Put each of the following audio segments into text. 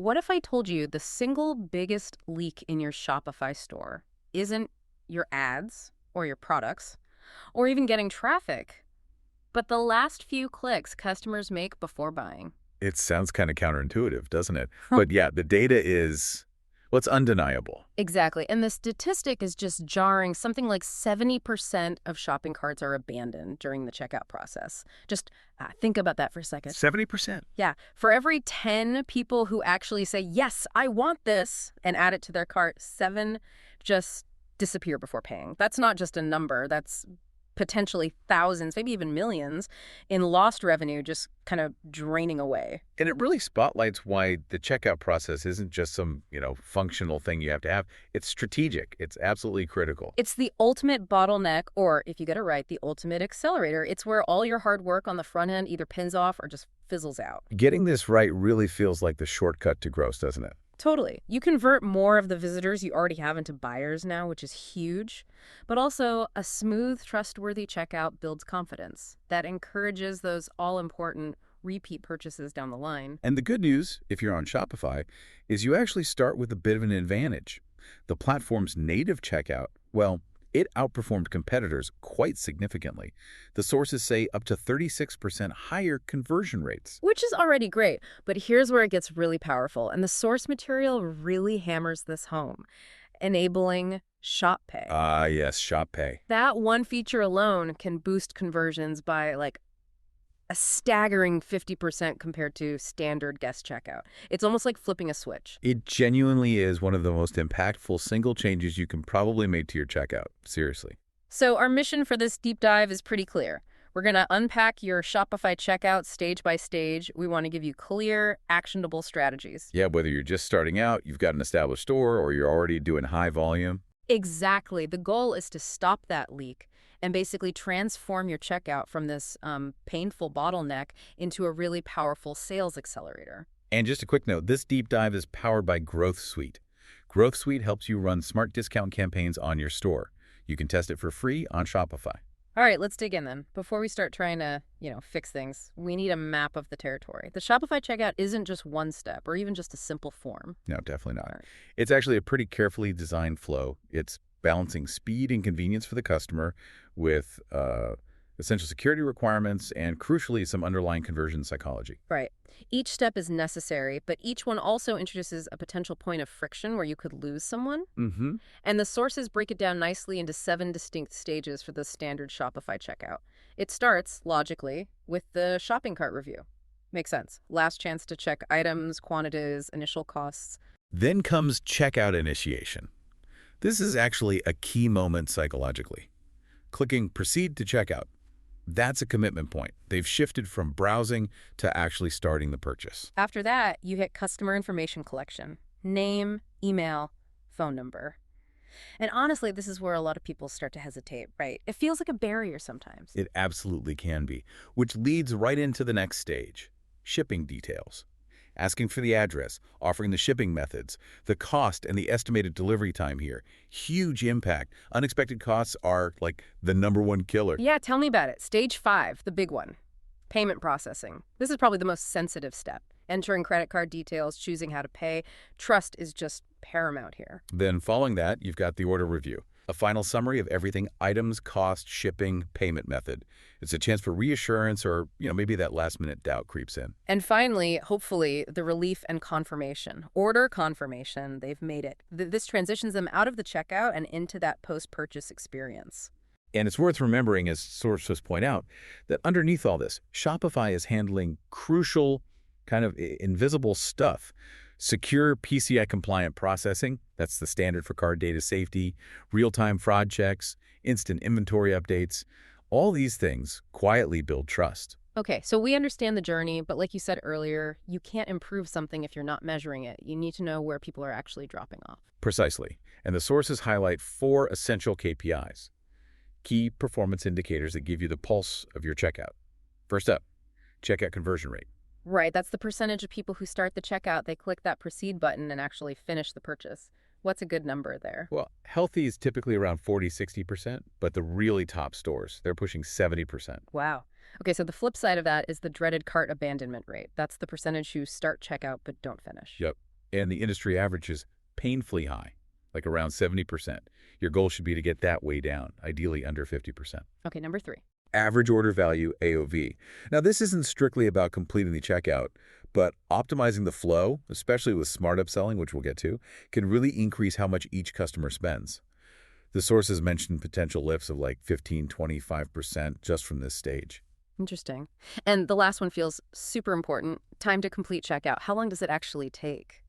what if I told you the single biggest leak in your Shopify store isn't your ads or your products or even getting traffic, but the last few clicks customers make before buying? It sounds kind of counterintuitive, doesn't it? But yeah, the data is, well, it's undeniable. Exactly. And the statistic is just jarring. Something like 70% of shopping carts are abandoned during the checkout process. Just think about that for a second. 70%. Yeah. For every 10 people who actually say, yes, I want this, and add it to their cart, 7 just disappear before paying. That's not just a number. That's potentially thousands, maybe even millions in lost revenue just kind of draining away. And it really spotlights why the checkout process isn't just some, functional thing you have to have. It's strategic. It's absolutely critical. It's the ultimate bottleneck, or if you get it right, the ultimate accelerator. It's where all your hard work on the front end either pins off or just fizzles out. Getting this right really feels like the shortcut to growth, doesn't it? Totally. You convert more of the visitors you already have into buyers now, which is huge. But also, a smooth, trustworthy checkout builds confidence. That encourages those all-important repeat purchases down the line. And the good news, if you're on Shopify, is you actually start with a bit of an advantage. The platform's native checkout, well, it outperformed competitors quite significantly. The sources say up to 36% higher conversion rates. Which is already great, but here's where it gets really powerful, and the source material really hammers this home, enabling Shop Pay. Yes, Shop Pay. That one feature alone can boost conversions by a staggering 50% compared to standard guest checkout. It's almost like flipping a switch. It genuinely is one of the most impactful single changes you can probably make to your checkout. Seriously. So our mission for this deep dive is pretty clear. We're going to unpack your Shopify checkout stage by stage. We want to give you clear, actionable strategies. Yeah, whether you're just starting out, you've got an established store, or you're already doing high volume. Exactly. The goal is to stop that leak and basically transform your checkout from this painful bottleneck into a really powerful sales accelerator. And just a quick note, this deep dive is powered by Growth Suite. Growth Suite helps you run smart discount campaigns on your store. You can test it for free on Shopify. All right, let's dig in then. Before we start trying to, fix things, we need a map of the territory. The Shopify checkout isn't just one step or even just a simple form. No, definitely not. Right. It's actually a pretty carefully designed flow. It's balancing speed and convenience for the customer with essential security requirements and, crucially, some underlying conversion psychology. Right. Each step is necessary, but each one also introduces a potential point of friction where you could lose someone. Mm-hmm. And the sources break it down nicely into 7 distinct stages for the standard Shopify checkout. It starts, logically, with the shopping cart review. Makes sense. Last chance to check items, quantities, initial costs. Then comes checkout initiation. This is actually a key moment psychologically. Clicking Proceed to Checkout. That's a commitment point. They've shifted from browsing to actually starting the purchase. After that, you hit customer information collection. Name, email, phone number. And honestly, this is where a lot of people start to hesitate, right? It feels like a barrier sometimes. It absolutely can be, which leads right into the next stage, shipping details. Asking for the address, offering the shipping methods, the cost and the estimated delivery time here. Huge impact. Unexpected costs are like the #1 killer. Yeah, tell me about it. Stage 5, the big one. Payment processing. This is probably the most sensitive step. Entering credit card details, choosing how to pay. Trust is just paramount here. Then following that, you've got the order review. A final summary of everything: items, cost, shipping, payment method. It's a chance for reassurance or, maybe that last-minute doubt creeps in. And finally, hopefully, the relief and confirmation. Order confirmation, they've made it. This transitions them out of the checkout and into that post-purchase experience. And it's worth remembering, as sources point out, that underneath all this, Shopify is handling crucial, kind of invisible stuff. Secure PCI-compliant processing, that's the standard for card data safety, real-time fraud checks, instant inventory updates. All these things quietly build trust. Okay, so we understand the journey, but like you said earlier, you can't improve something if you're not measuring it. You need to know where people are actually dropping off. Precisely. And the sources highlight 4 essential KPIs, key performance indicators that give you the pulse of your checkout. First up, checkout conversion rate. Right, that's the percentage of people who start the checkout, they click that proceed button and actually finish the purchase. What's a good number there? Well, healthy is typically around 40–60%, but the really top stores, they're pushing 70%. Wow. Okay, so the flip side of that is the dreaded cart abandonment rate. That's the percentage who start checkout but don't finish. Yep. And the industry average is painfully high, like around 70%. Your goal should be to get that way down, ideally under 50%. Okay, number 3. Average order value, AOV. Now, this isn't strictly about completing the checkout, but optimizing the flow, especially with smart upselling, which we'll get to, can really increase how much each customer spends. The sources mentioned potential lifts of like 15, 25% just from this stage. Interesting. And the last one feels super important. Time to complete checkout. How long does it actually take?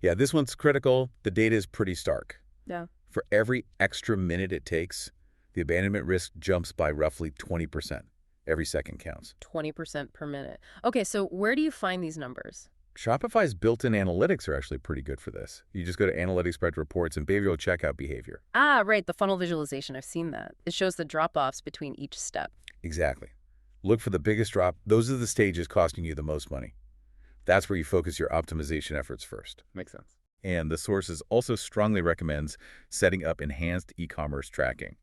Yeah, this one's critical. The data is pretty stark. Yeah. For every extra minute it takes, the abandonment risk jumps by roughly 20%. Every second counts. 20% per minute. Okay, so where do you find these numbers? Shopify's built-in analytics are actually pretty good for this. You just go to Analytics, Spread Reports, and behavioral checkout behavior. Ah, right, the funnel visualization. I've seen that. It shows the drop-offs between each step. Exactly. Look for the biggest drop. Those are the stages costing you the most money. That's where you focus your optimization efforts first. Makes sense. And the sources also strongly recommends setting up enhanced e-commerce tracking,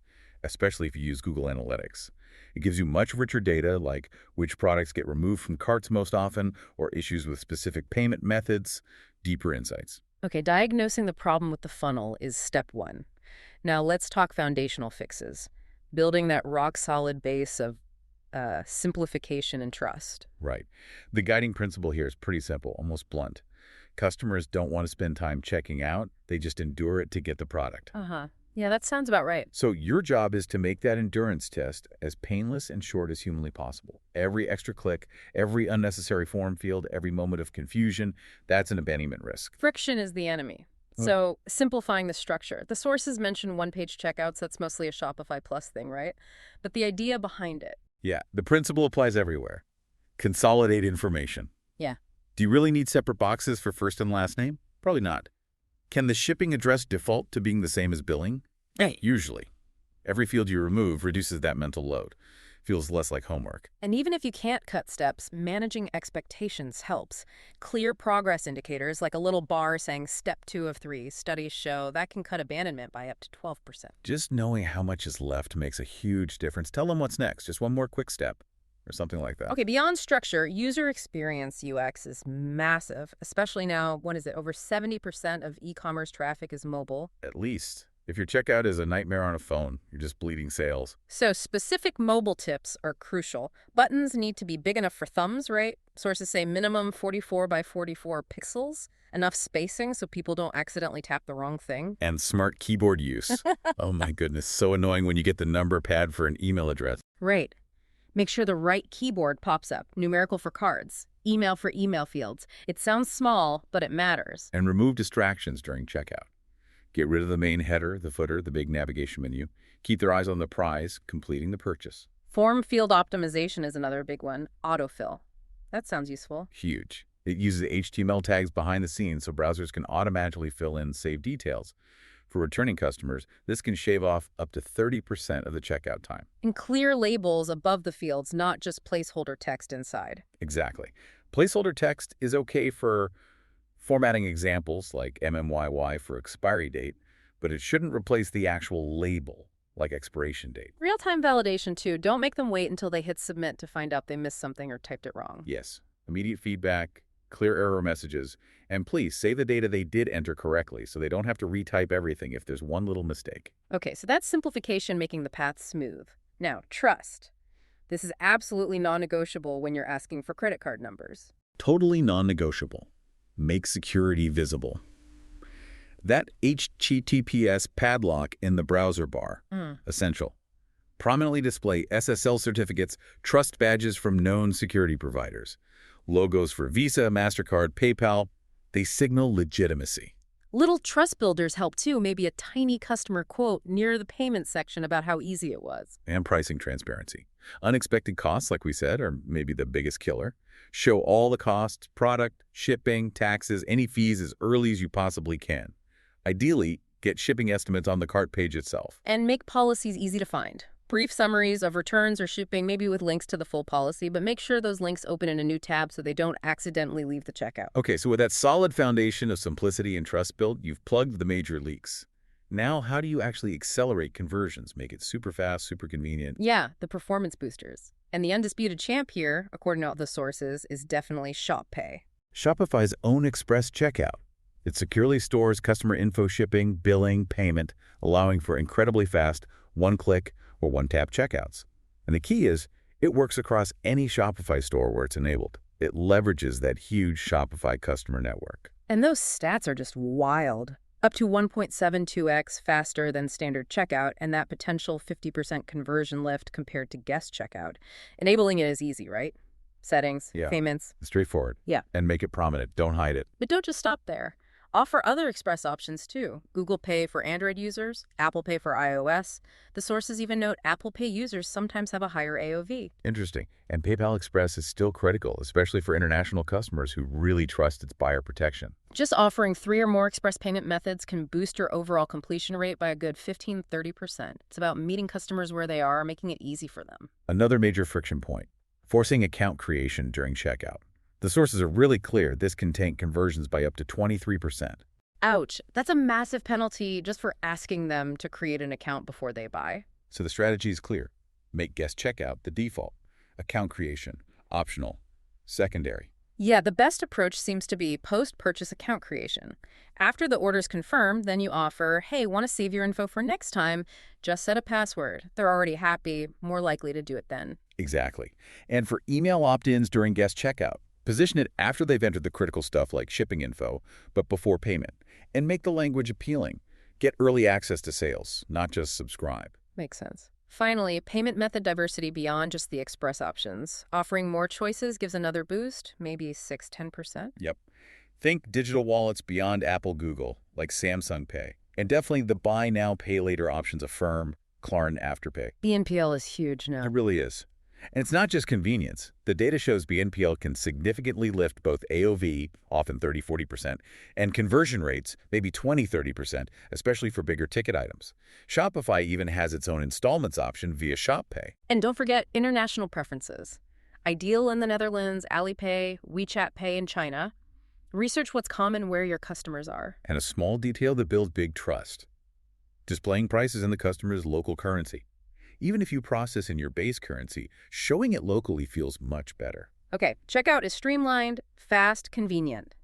especially if you use Google Analytics. It gives you much richer data, like which products get removed from carts most often, or issues with specific payment methods, deeper insights. Okay, diagnosing the problem with the funnel is step 1. Now let's talk foundational fixes. Building that rock-solid base of simplification and trust. Right. The guiding principle here is pretty simple, almost blunt. Customers don't want to spend time checking out. They just endure it to get the product. Uh-huh. Yeah, that sounds about right. So your job is to make that endurance test as painless and short as humanly possible. Every extra click, every unnecessary form field, every moment of confusion, that's an abandonment risk. Friction is the enemy. So simplifying the structure. The sources mention one-page checkouts. That's mostly a Shopify Plus thing, right? But the idea behind it. Yeah, the principle applies everywhere. Consolidate information. Yeah. Do you really need separate boxes for first and last name? Probably not. Can the shipping address default to being the same as billing? Usually. Every field you remove reduces that mental load. Feels less like homework. And even if you can't cut steps, managing expectations helps. Clear progress indicators, like a little bar saying step 2 of 3, studies show that can cut abandonment by up to 12%. Just knowing how much is left makes a huge difference. Tell them what's next. Just one more quick step or something like that. Okay, beyond structure, user experience UX is massive, especially now, over 70% of e-commerce traffic is mobile. At least. If your checkout is a nightmare on a phone, you're just bleeding sales. So specific mobile tips are crucial. Buttons need to be big enough for thumbs, right? Sources say minimum 44 by 44 pixels, enough spacing so people don't accidentally tap the wrong thing. And smart keyboard use. Oh my goodness, so annoying when you get the number pad for an email address. Right. Make sure the right keyboard pops up, numerical for cards, email for email fields. It sounds small, but it matters. And remove distractions during checkout. Get rid of the main header, the footer, the big navigation menu. Keep their eyes on the prize, completing the purchase. Form field optimization is another big one. Autofill. That sounds useful. Huge. It uses HTML tags behind the scenes so browsers can automatically fill in saved details. For returning customers, this can shave off up to 30% of the checkout time. And clear labels above the fields, not just placeholder text inside. Exactly. Placeholder text is okay for formatting examples like MMYY for expiry date, but it shouldn't replace the actual label, like expiration date. Real-time validation, too. Don't make them wait until they hit submit to find out they missed something or typed it wrong. Yes. Immediate feedback, clear error messages, and please say the data they did enter correctly so they don't have to retype everything if there's one little mistake. Okay, so that's simplification, making the path smooth. Now, trust. This is absolutely non-negotiable when you're asking for credit card numbers. Totally non-negotiable. Make security visible. That HTTPS padlock in the browser bar, essential. Prominently display SSL certificates, trust badges from known security providers. Logos for Visa, MasterCard, PayPal, they signal legitimacy. Little trust builders help too, maybe a tiny customer quote near the payment section about how easy it was. And pricing transparency. Unexpected costs, like we said, are maybe the biggest killer. Show all the costs, product, shipping, taxes, any fees as early as you possibly can. Ideally, get shipping estimates on the cart page itself. And make policies easy to find. Brief summaries of returns or shipping, maybe with links to the full policy, but make sure those links open in a new tab so they don't accidentally leave the checkout. Okay, so with that solid foundation of simplicity and trust built, you've plugged the major leaks. Now, how do you actually accelerate conversions, make it super fast, super convenient? Yeah, the performance boosters. And the undisputed champ here, according to all the sources, is definitely ShopPay. Shopify's own express checkout. It securely stores customer info, shipping, billing, payment, allowing for incredibly fast one-click or one-tap checkouts. And the key is, it works across any Shopify store where it's enabled. It leverages that huge Shopify customer network. And those stats are just wild. Up to 1.72x faster than standard checkout, and that potential 50% conversion lift compared to guest checkout. Enabling it is easy, right? Settings, payments. Straightforward. Yeah. And make it prominent. Don't hide it. But don't just stop there. Offer other express options too. Google Pay for Android users, Apple Pay for iOS. The sources even note Apple Pay users sometimes have a higher AOV. Interesting. And PayPal Express is still critical, especially for international customers who really trust its buyer protection. Just offering 3 or more express payment methods can boost your overall completion rate by a good 15–30%. It's about meeting customers where they are, making it easy for them. Another major friction point, forcing account creation during checkout. The sources are really clear this can tank conversions by up to 23%. Ouch. That's a massive penalty just for asking them to create an account before they buy. So the strategy is clear. Make guest checkout the default. Account creation, optional, secondary. Yeah, the best approach seems to be post-purchase account creation. After the order's confirmed, then you offer, hey, want to save your info for next time? Just set a password. They're already happy, more likely to do it then. Exactly. And for email opt-ins during guest checkout, position it after they've entered the critical stuff like shipping info, but before payment. And make the language appealing. Get early access to sales, not just subscribe. Makes sense. Finally, payment method diversity beyond just the express options. Offering more choices gives another boost, maybe 6–10%. Yep. Think digital wallets beyond Apple, Google, like Samsung Pay. And definitely the buy now, pay later options Affirm, Klarna Afterpay. BNPL is huge now. It really is. And it's not just convenience. The data shows BNPL can significantly lift both AOV, often 30–40%, and conversion rates, maybe 20–30%, especially for bigger ticket items. Shopify even has its own installments option via ShopPay. And don't forget international preferences. Ideal in the Netherlands, Alipay, WeChat Pay in China. Research what's common where your customers are. And a small detail that builds big trust. Displaying prices in the customer's local currency. Even if you process in your base currency, showing it locally feels much better. Okay, checkout is streamlined, fast, convenient.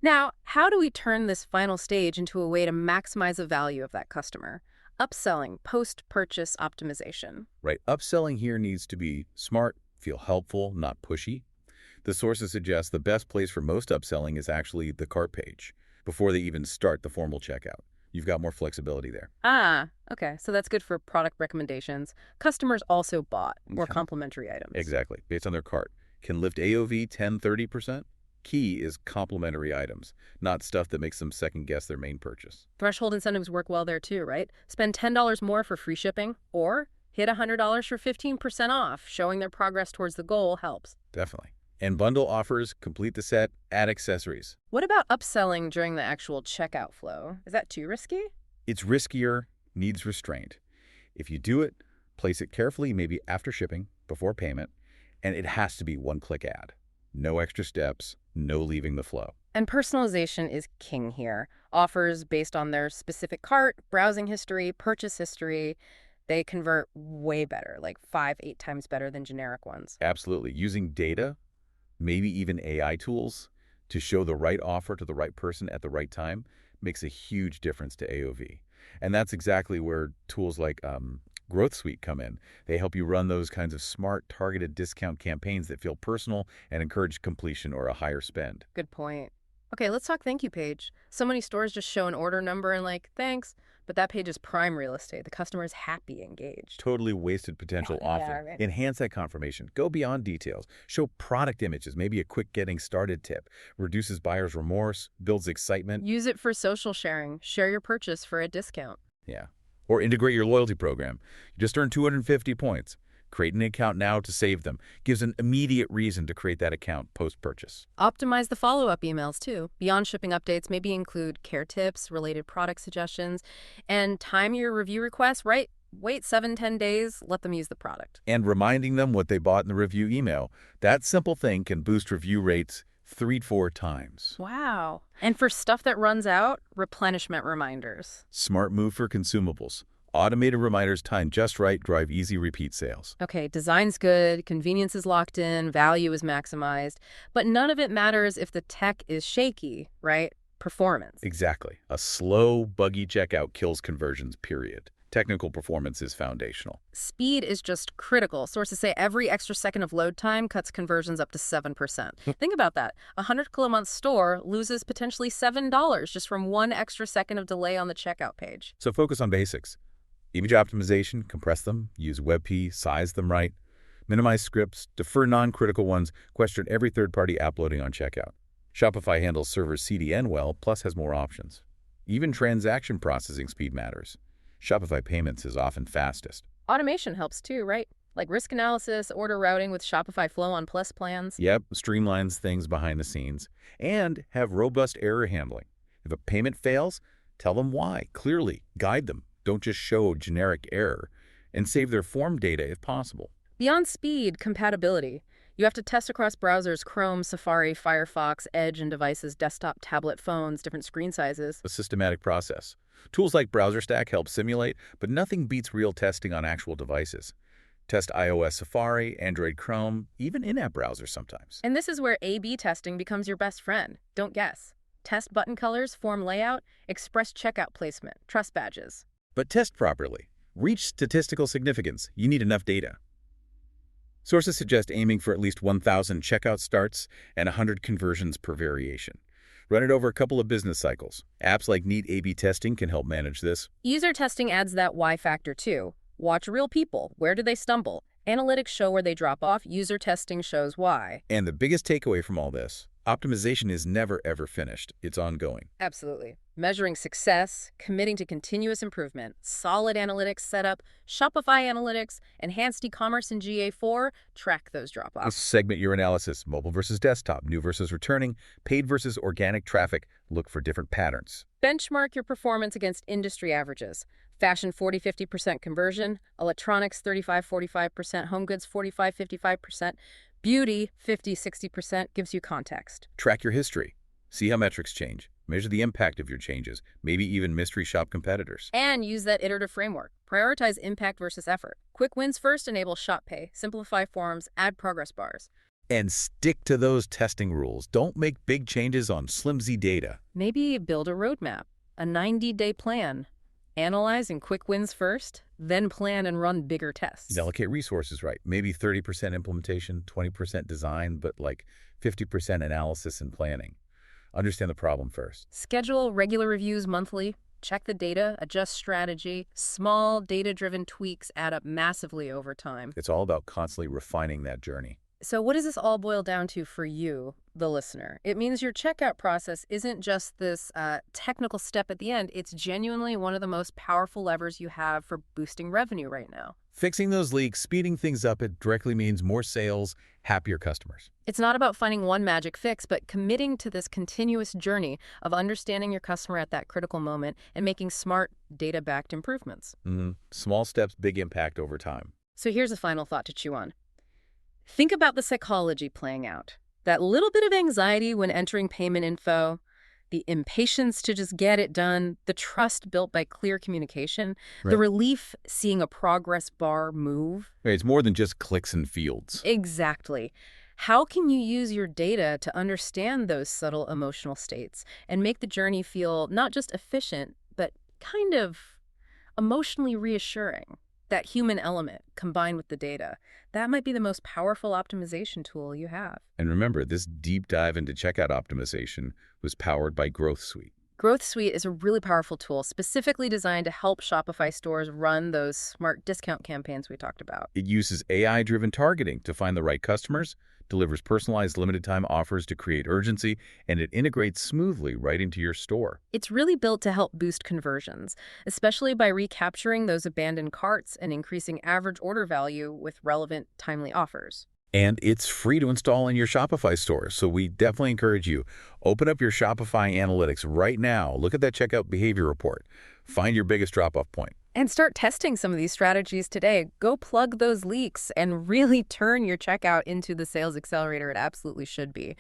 Now, how do we turn this final stage into a way to maximize the value of that customer? Upselling, post-purchase optimization. Right, upselling here needs to be smart, feel helpful, not pushy. The sources suggest the best place for most upselling is actually the cart page, before they even start the formal checkout. You've got more flexibility there. Ah, okay. So that's good for product recommendations. Customers also bought more complementary items. Exactly. Based on their cart. Can lift AOV 10–30%? Key is complementary items, not stuff that makes them second-guess their main purchase. Threshold incentives work well there too, right? Spend $10 more for free shipping, or hit $100 for 15% off. Showing their progress towards the goal helps. Definitely. And bundle offers, complete the set, add accessories. What about upselling during the actual checkout flow? Is that too risky? It's riskier, needs restraint. If you do it, place it carefully, maybe after shipping, before payment, and it has to be one-click add. No extra steps, no leaving the flow. And personalization is king here. Offers based on their specific cart, browsing history, purchase history. They convert way better, like 5–8 times better than generic ones. Absolutely. Using data, maybe even AI tools, to show the right offer to the right person at the right time makes a huge difference to AOV. And that's exactly where tools like Growth Suite come in. They help you run those kinds of smart, targeted discount campaigns that feel personal and encourage completion or a higher spend. Good point. Okay, let's talk thank you page. So many stores just show an order number and like, thanks, but that page is prime real estate. The customer is happy, engaged. Totally wasted potential often. Yeah, right. Enhance that confirmation. Go beyond details. Show product images, maybe a quick getting started tip. Reduces buyer's remorse, builds excitement. Use it for social sharing. Share your purchase for a discount. Yeah. Or integrate your loyalty program. You just earned 250 points. Create an account now to save them. Gives an immediate reason to create that account post-purchase. Optimize the follow-up emails, too. Beyond shipping updates, maybe include care tips, related product suggestions, and time your review requests, right? Wait 7–10 days, let them use the product. And reminding them what they bought in the review email. That simple thing can boost review rates 3–4 times. Wow. And for stuff that runs out, replenishment reminders. Smart move for consumables. Automated reminders timed just right drive easy repeat sales. Okay, design's good, convenience is locked in, value is maximized, but none of it matters if the tech is shaky, right? performance. Exactly. A slow, buggy checkout kills conversions, period. Technical performance is foundational. Speed is just critical. Sources say every extra second of load time cuts conversions up to 7%. Think about that. A 100-kilomonth store loses potentially $7 just from one extra second of delay on the checkout page. So focus on basics. Image optimization, compress them, use WebP, size them right, minimize scripts, defer non-critical ones, question every third-party app loading on checkout. Shopify handles server CDN well, plus has more options. Even transaction processing speed matters. Shopify Payments is often fastest. Automation helps too, right? Like risk analysis, order routing with Shopify Flow on Plus plans. Yep, streamlines things behind the scenes. And have robust error handling. If a payment fails, tell them why, clearly. Guide them. Don't just show generic error. And save their form data if possible. Beyond speed, compatibility. You have to test across browsers, Chrome, Safari, Firefox, Edge, and devices, desktop, tablet, phones, different screen sizes. A systematic process. Tools like BrowserStack help simulate, but nothing beats real testing on actual devices. Test iOS Safari, Android Chrome, even in-app browsers sometimes. And this is where A/B testing becomes your best friend. Don't guess. Test button colors, form layout, express checkout placement, trust badges. But test properly. Reach statistical significance. You need enough data. Sources suggest aiming for at least 1,000 checkout starts and 100 conversions per variation. Run it over a couple of business cycles. Apps like Neat A/B testing can help manage this. User testing adds that why factor too. Watch real people. Where do they stumble? Analytics show where they drop off. User testing shows why. And the biggest takeaway from all this, optimization is never ever finished. It's ongoing. Absolutely. Measuring success, committing to continuous improvement, solid analytics setup, Shopify analytics, enhanced e-commerce in GA4, track those drop-offs. Segment your analysis, mobile versus desktop, new versus returning, paid versus organic traffic. Look for different patterns. Benchmark your performance against industry averages. Fashion 40-50% conversion, electronics 35-45%, home goods 45-55%, beauty 50-60% gives you context. Track your history. See how metrics change. Measure the impact of your changes, maybe even mystery shop competitors. And use that iterative framework. Prioritize impact versus effort. Quick wins first enable Shop Pay, simplify forms, add progress bars. And stick to those testing rules. Don't make big changes on flimsy data. Maybe build a roadmap, a 90-day plan. Analyze and quick wins first, then plan and run bigger tests. Allocate resources right. Maybe 30% implementation, 20% design, but like 50% analysis and planning. Understand the problem first. Schedule regular reviews monthly. Check the data, adjust strategy. Small data-driven tweaks add up massively over time. It's all about constantly refining that journey. So what does this all boil down to for you, the listener? It means your checkout process isn't just this technical step at the end. It's genuinely one of the most powerful levers you have for boosting revenue right now. Fixing those leaks, speeding things up, it directly means more sales, happier customers. It's not about finding one magic fix, but committing to this continuous journey of understanding your customer at that critical moment and making smart, data-backed improvements. Small steps, big impact over time. So here's a final thought to chew on. Think about the psychology playing out. That little bit of anxiety when entering payment info, the impatience to just get it done, the trust built by clear communication, Right. the relief seeing a progress bar move. It's more than just clicks and fields. Exactly. How can you use your data to understand those subtle emotional states and make the journey feel not just efficient, but kind of emotionally reassuring? That human element combined with the data, that might be the most powerful optimization tool you have. And remember, this deep dive into checkout optimization was powered by Growth Suite. Growth Suite is a really powerful tool specifically designed to help Shopify stores run those smart discount campaigns we talked about. It uses AI-driven targeting to find the right customers, delivers personalized limited-time offers to create urgency, and it integrates smoothly right into your store. It's really built to help boost conversions, especially by recapturing those abandoned carts and increasing average order value with relevant, timely offers. And it's free to install in your Shopify store, so we definitely encourage you. Open up your Shopify analytics right now. Look at that checkout behavior report. Find your biggest drop-off point. And start testing some of these strategies today. Go plug those leaks and really turn your checkout into the sales accelerator it absolutely should be.